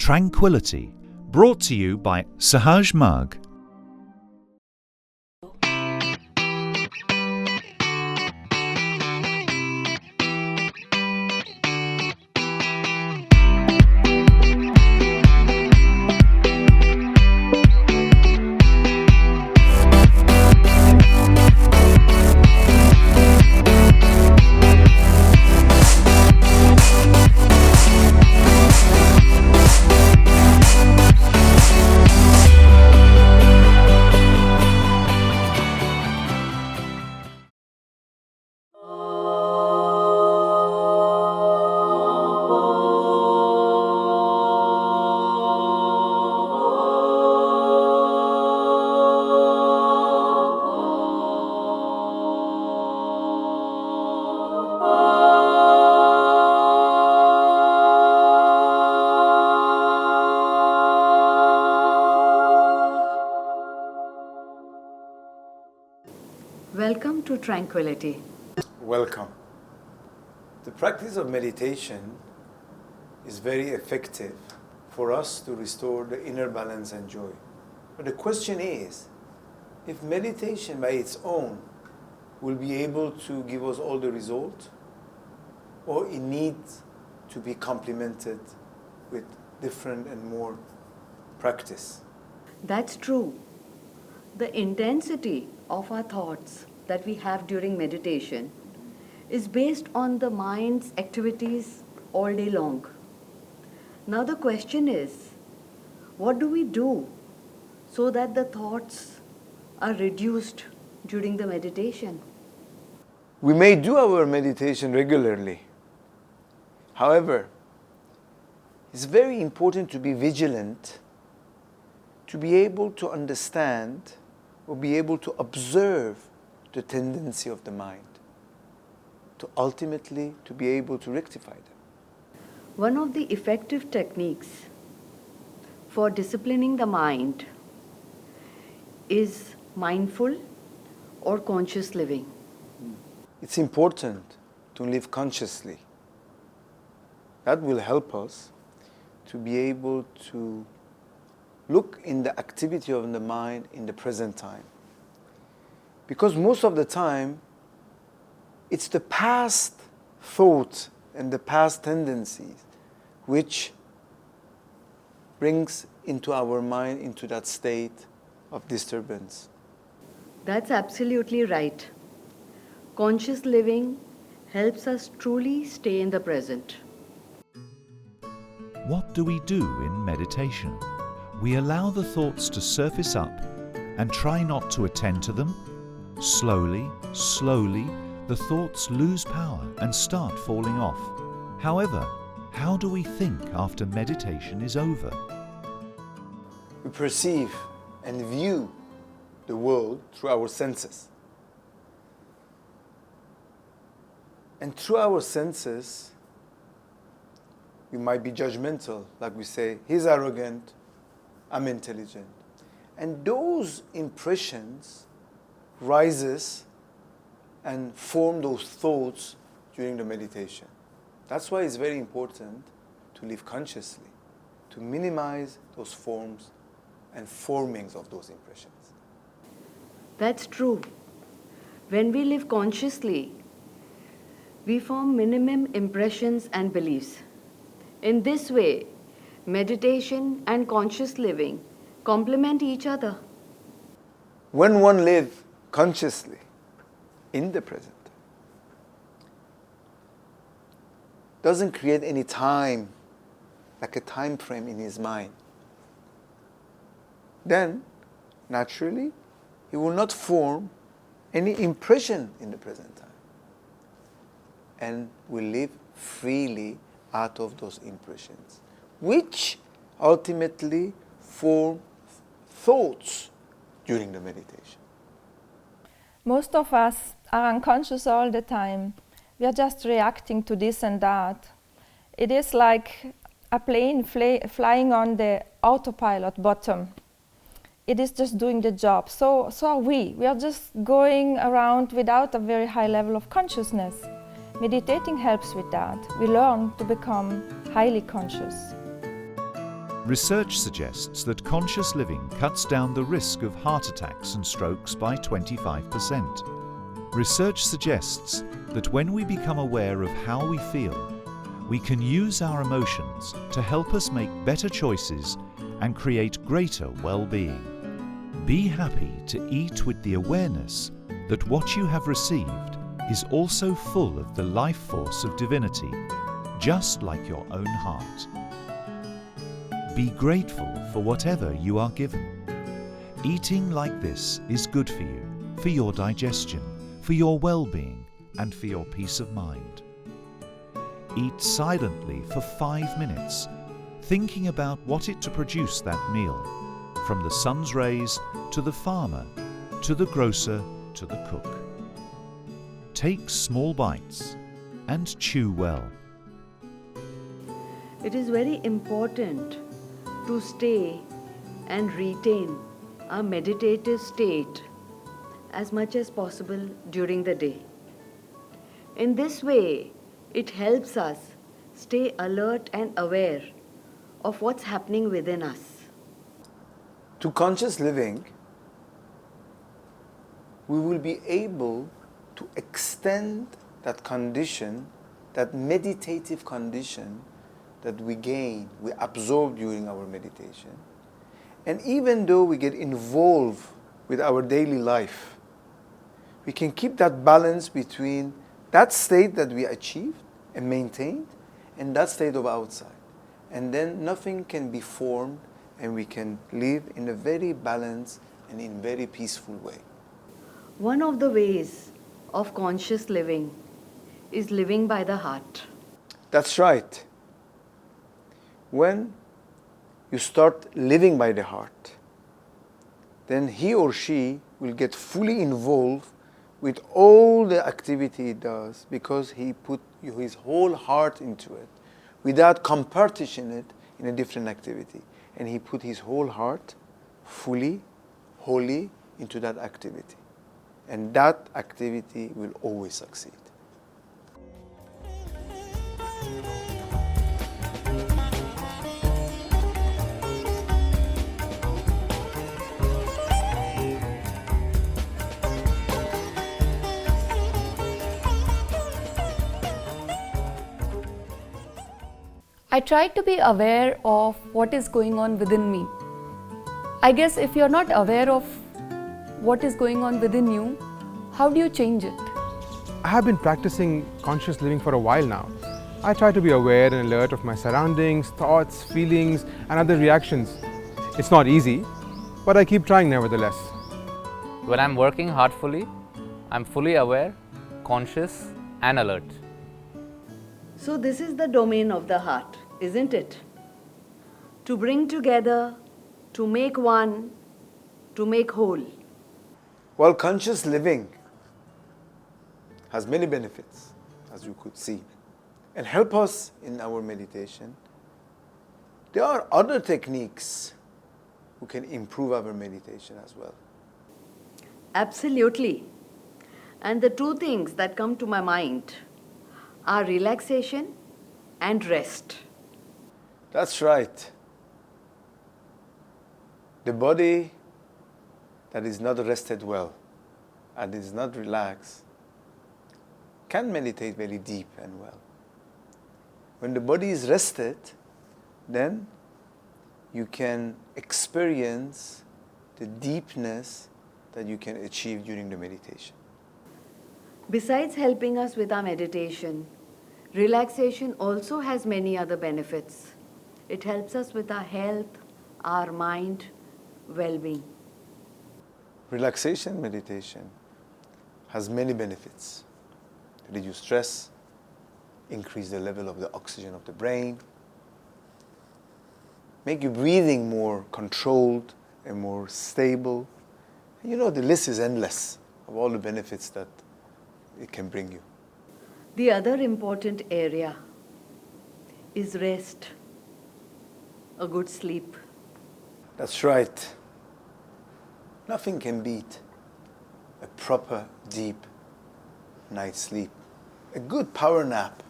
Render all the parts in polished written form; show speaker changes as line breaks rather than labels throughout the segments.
Tranquility, brought to you by Sahaj Mug.
Welcome to Tranquility.
Welcome. The practice of meditation is very effective for us to restore the inner balance and joy. But the question is, if meditation by its own will be able to give us all the result, or it needs to be complemented with different and more practice.
That's true. The intensity of our thoughts that we have during meditation is based on the mind's activities all day long. Now the question is, what do we do so that the thoughts are reduced during the meditation?
We may do our meditation regularly. However, it's very important to be vigilant, to be able to understand or be able to observe the tendency of the mind, to ultimately to be able to rectify them.
One of the effective techniques for disciplining the mind is mindful or conscious living.
It's important to live consciously. That will help us to be able to look in the activity of the mind in the present time. Because most of the time, it's the past thought and the past tendencies which brings into our mind into that state of disturbance.
That's absolutely right. Conscious living helps us truly stay in the present.
What do we do in meditation? We allow the thoughts to surface up and try not to attend to them. Slowly, the thoughts lose power and start falling off. However, how do we think after meditation is over?
We perceive and view the world through our senses. And through our senses, we might be judgmental, like we say, he's arrogant, I'm intelligent. And those impressions rises and form those thoughts during the meditation. That's why it's very important to live consciously, to minimize those forms and formings of those impressions.
That's true. When we live consciously, we form minimum impressions and beliefs. In this way, meditation and conscious living complement each other.
When one lives consciously in the present, doesn't create any time, like a time frame in his mind, then naturally he will not form any impression in the present time and will live freely out of those impressions, which ultimately form thoughts during the meditation.
Most of us are unconscious all the time. We are just reacting to this and that. It is like a plane flying on the autopilot bottom. It is just doing the job. So are we. We are just going around without a very high level of consciousness. Meditating helps with that. We learn to become highly conscious.
Research suggests that conscious living cuts down the risk of heart attacks and strokes by 25%. Research suggests that when we become aware of how we feel, we can use our emotions to help us make better choices and create greater well-being. Be happy to eat with the awareness that what you have received is also full of the life force of divinity, just like your own heart. Be grateful for whatever you are given. Eating like this is good for you, for your digestion, for your well-being, and for your peace of mind. Eat silently for 5 minutes, thinking about what it to produce that meal, from the sun's rays to the farmer, to the grocer, to the cook. Take small bites and chew well.
It is very important to stay and retain a meditative state as much as possible during the day. In this way, it helps us stay alert and aware of what's happening within us.
To conscious living, we will be able to extend that condition, that meditative condition that we gain, we absorb during our meditation. And even though we get involved with our daily life, we can keep that balance between that state that we achieved and maintained and that state of outside. And then nothing can be formed and we can live in a very balanced and in very peaceful way.
One of the ways of conscious living is living by the heart.
That's right. When you start living by the heart, then he or she will get fully involved with all the activity it does because he put his whole heart into it without compartitioning it in a different activity. And he put his whole heart fully, wholly into that activity. And that activity will always succeed.
I try to be aware of what is going on within me. I guess if you're not aware of what is going on within you, how do you change it?
I have been practicing conscious living for a while now. I try to be aware and alert of my surroundings, thoughts, feelings, and other reactions. It's not easy, but I keep trying nevertheless.
When I'm working heartfully, I'm fully aware, conscious, and alert.
So this is the domain of the heart, isn't it? To bring together, to make one, to make whole.
Well, conscious living has many benefits, as you could see, and help us in our meditation. There are other techniques who can improve our meditation as well.
Absolutely. And the two things that come to my mind are relaxation and rest.
That's right. The body that is not rested well and is not relaxed can meditate very deep and well. When the body is rested, then you can experience the deepness that you can achieve during the meditation.
Besides helping us with our meditation, relaxation also has many other benefits. It helps us with our health, our mind, well-being.
Relaxation meditation has many benefits. Reduce stress, increase the level of the oxygen of the brain, make your breathing more controlled and more stable. You know, the list is endless of all the benefits that it can bring you.
The other important area is rest, a good sleep.
That's right. Nothing can beat a proper, deep night's sleep. A good power nap.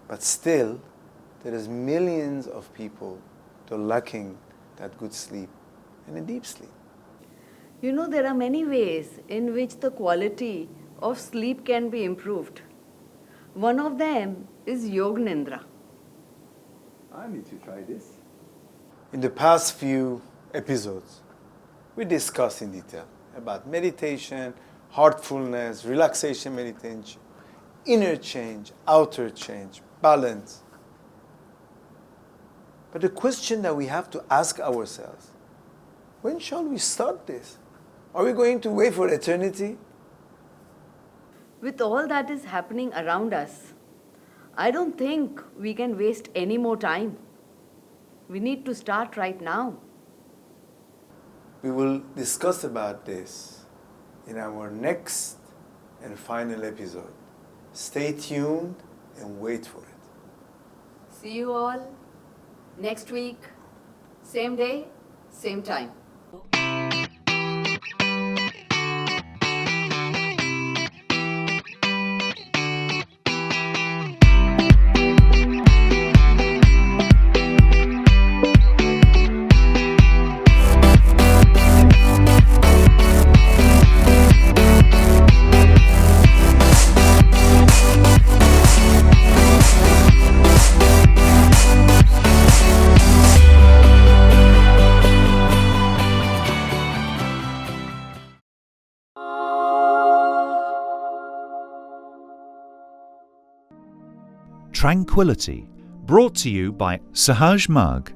But still, there is millions of people that are lacking that good sleep and a deep sleep.
You know, there are many ways in which the quality of sleep can be improved. One of them is Yog Nindra.
I need to try this.
In the past few episodes, we discussed in detail about meditation, heartfulness, relaxation meditation, inner change, outer change, balance. But the question that we have to ask ourselves, when shall we start this? Are we going to wait for eternity?
With all that is happening around us, I don't think we can waste any more time. We need to start right now.
We will discuss about this in our next and final episode. Stay tuned and wait for it.
See you all next week, same day, same time.
Tranquility, brought to you by Sahaj Mug.